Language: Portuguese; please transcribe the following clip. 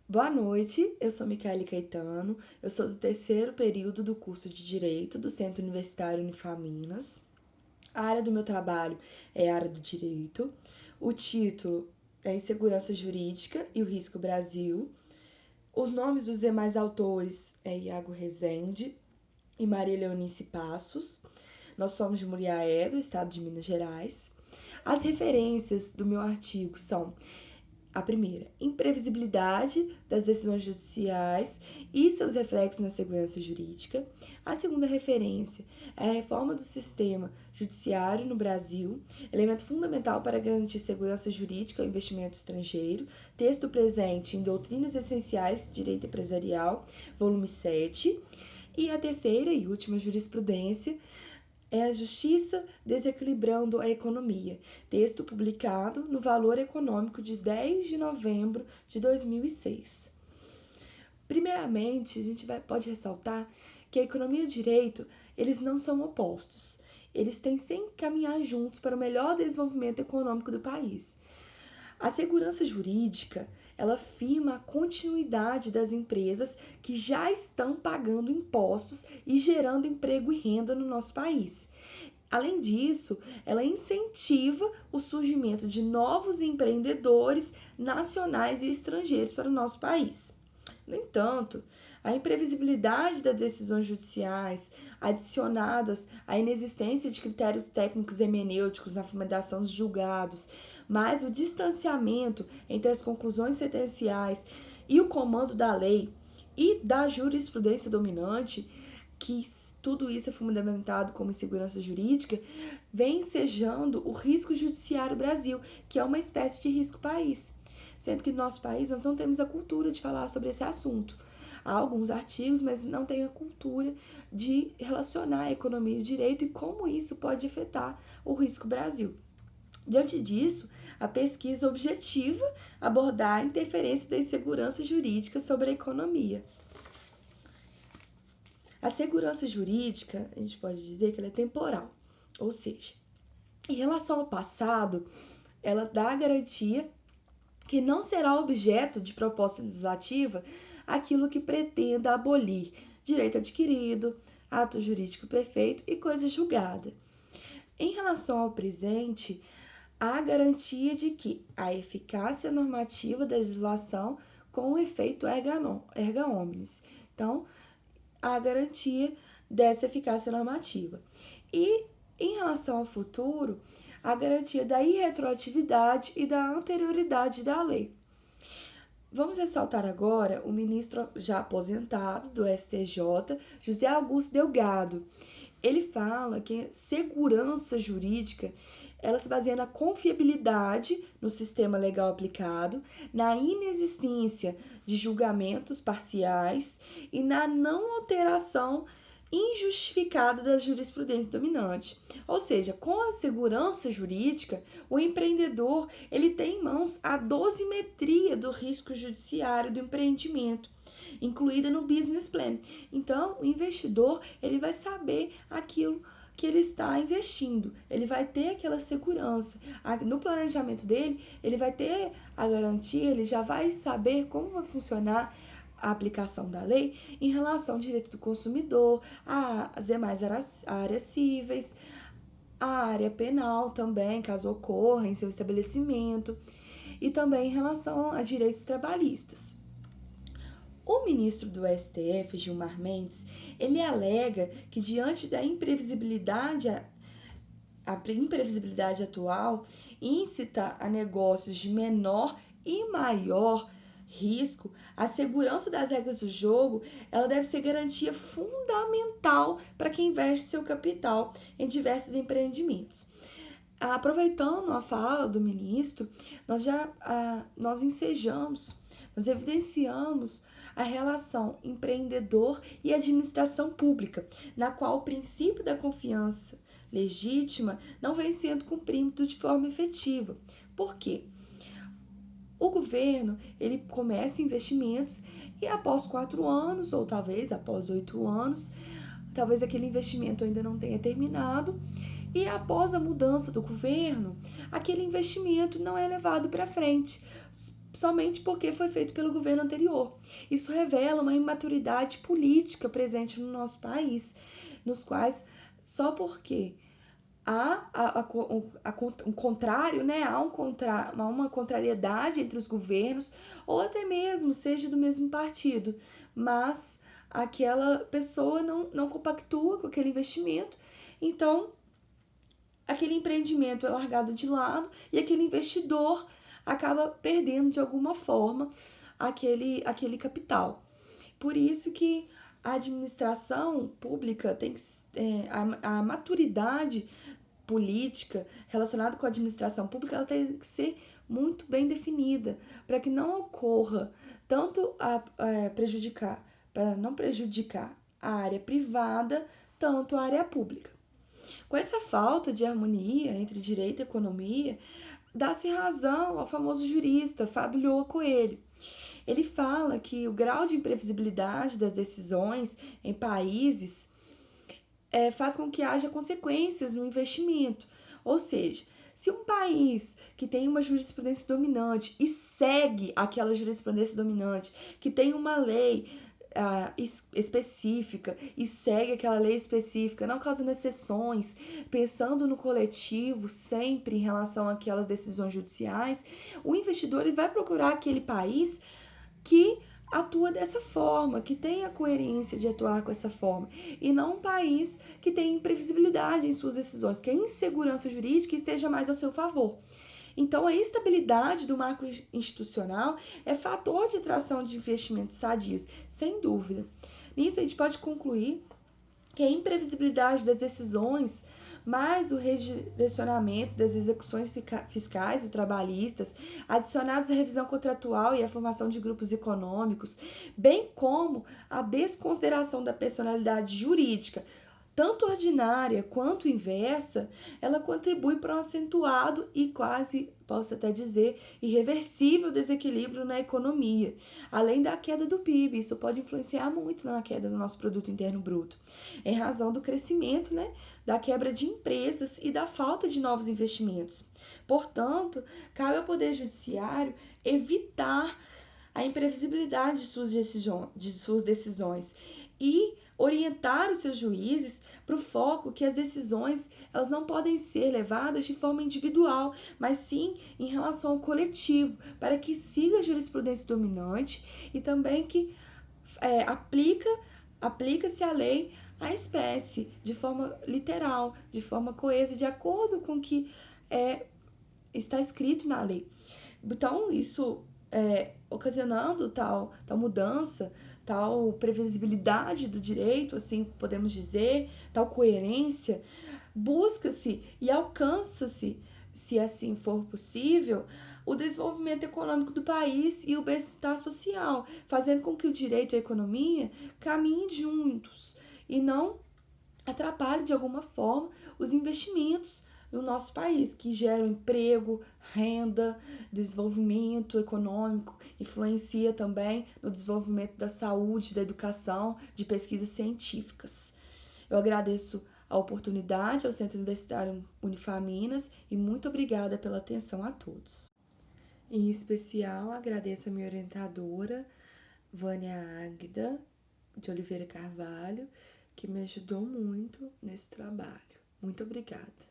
Boa noite, eu sou Micaele Caetano, eu sou do terceiro período do curso de Direito do Centro Universitário Unifaminas. A área do meu trabalho é a área do direito. O título é Insegurança Jurídica e o Risco Brasil. Os nomes dos demais autores é Iago Rezende e Maria Leonice Passos. Nós somos de Muriaé, do estado de Minas Gerais. As referências do meu artigo são: a primeira, imprevisibilidade das decisões judiciais e seus reflexos na segurança jurídica. A segunda referência é a reforma do sistema judiciário no Brasil, elemento fundamental para garantir segurança jurídica ao investimento estrangeiro. Texto presente em Doutrinas Essenciais, Direito Empresarial, volume 7. E a terceira e última jurisprudência é a Justiça Desequilibrando a Economia, texto publicado no Valor Econômico de 10 de novembro de 2006. Primeiramente, a gente pode ressaltar que a economia e o direito, eles não são opostos. Eles têm sempre que caminhar juntos para o melhor desenvolvimento econômico do país. A segurança jurídica, ela firma a continuidade das empresas que já estão pagando impostos e gerando emprego e renda no nosso país. Além disso, ela incentiva o surgimento de novos empreendedores nacionais e estrangeiros para o nosso país. No entanto, a imprevisibilidade das decisões judiciais, adicionadas à inexistência de critérios técnicos hermenêuticos na fundamentação dos julgados, mais o distanciamento entre as conclusões sentenciais e o comando da lei e da jurisprudência dominante, que tudo isso é fundamentado como insegurança jurídica, vem ensejando o risco judiciário Brasil, que é uma espécie de risco país. Sendo que no nosso país nós não temos a cultura de falar sobre esse assunto. Há alguns artigos, mas não tem a cultura de relacionar a economia e o direito e como isso pode afetar o risco Brasil. Diante disso, a pesquisa objetiva abordar a interferência da insegurança jurídica sobre a economia. A segurança jurídica, a gente pode dizer que ela é temporal, ou seja, em relação ao passado, ela dá a garantia que não será objeto de proposta legislativa aquilo que pretenda abolir direito adquirido, ato jurídico perfeito e coisa julgada. Em relação ao presente, há garantia de que a eficácia normativa da legislação com o efeito erga omnes. Então, há a garantia dessa eficácia normativa. E, em relação ao futuro, a garantia da irretroatividade e da anterioridade da lei. Vamos ressaltar agora o ministro já aposentado do STJ, José Augusto Delgado. Ele fala que segurança jurídica ela se baseia na confiabilidade no sistema legal aplicado, na inexistência de julgamentos parciais e na não alteração injustificada da jurisprudência dominante. Ou seja, com a segurança jurídica, o empreendedor ele tem em mãos a dosimetria do risco judiciário do empreendimento, incluída no business plan. Então, o investidor ele vai saber aquilo que ele está investindo, ele vai ter aquela segurança. No planejamento dele, ele vai ter a garantia, ele já vai saber como vai funcionar a aplicação da lei em relação ao direito do consumidor, às demais áreas cíveis, a área penal também, caso ocorra em seu estabelecimento, e também em relação a direitos trabalhistas. O ministro do STF, Gilmar Mendes, ele alega que diante da imprevisibilidade atual incita a negócios de menor e maior risco, a segurança das regras do jogo ela deve ser garantia fundamental para quem investe seu capital em diversos empreendimentos. Aproveitando a fala do ministro, nós ensejamos, nós evidenciamos a relação empreendedor e administração pública, na qual o princípio da confiança legítima não vem sendo cumprido de forma efetiva. Por quê? O governo ele começa investimentos e após 4 anos, ou talvez após 8 anos, talvez aquele investimento ainda não tenha terminado, e após a mudança do governo, aquele investimento não é levado para frente, somente porque foi feito pelo governo anterior. Isso revela uma imaturidade política presente no nosso país, nos quais só porque um contrário, né? Há uma contrariedade entre os governos, ou até mesmo seja do mesmo partido, mas aquela pessoa não compactua com aquele investimento, então aquele empreendimento é largado de lado e aquele investidor acaba perdendo de alguma forma aquele capital. Por isso que a administração pública tem que a maturidade política relacionada com a administração pública, ela tem que ser muito bem definida para que não ocorra tanto para não prejudicar a área privada, tanto a área pública. Com essa falta de harmonia entre direito e economia, dá-se razão ao famoso jurista Fábio Lyoa Coelho. Ele fala que o grau de imprevisibilidade das decisões em países faz com que haja consequências no investimento. Ou seja, se um país que tem uma jurisprudência dominante e segue aquela jurisprudência dominante, que tem uma lei específica e segue aquela lei específica, não causando exceções, pensando no coletivo sempre em relação àquelas decisões judiciais, o investidor ele vai procurar aquele país que atua dessa forma, que tem a coerência de atuar com essa forma, e não um país que tem imprevisibilidade em suas decisões, que a insegurança jurídica esteja mais ao seu favor. Então, a estabilidade do marco institucional é fator de atração de investimentos sadios, sem dúvida. Nisso, a gente pode concluir que a imprevisibilidade das decisões, mais o redirecionamento das execuções fiscais e trabalhistas, adicionados à revisão contratual e à formação de grupos econômicos, bem como a desconsideração da personalidade jurídica, tanto ordinária quanto inversa, ela contribui para um acentuado e quase, posso até dizer, irreversível desequilíbrio na economia, além da queda do PIB. Isso pode influenciar muito na queda do nosso produto interno bruto, em razão do crescimento, né, da quebra de empresas e da falta de novos investimentos. Portanto, cabe ao Poder Judiciário evitar a imprevisibilidade de suas decisões e orientar os seus juízes para o foco que as decisões elas não podem ser levadas de forma individual, mas sim em relação ao coletivo, para que siga a jurisprudência dominante e também que aplica-se a lei à espécie, de forma literal, de forma coesa, de acordo com o que está escrito na lei. Então, isso ocasionando tal mudança, tal previsibilidade do direito, assim podemos dizer, tal coerência, busca-se e alcança-se, se assim for possível, o desenvolvimento econômico do país e o bem-estar social, fazendo com que o direito e a economia caminhem juntos e não atrapalhe de alguma forma os investimentos no nosso país, que geram emprego, renda, desenvolvimento econômico, influencia também no desenvolvimento da saúde, da educação, de pesquisas científicas. Eu agradeço a oportunidade ao Centro Universitário Unifaminas e muito obrigada pela atenção a todos. Em especial, agradeço a minha orientadora, Vânia Águida de Oliveira Carvalho, que me ajudou muito nesse trabalho. Muito obrigada.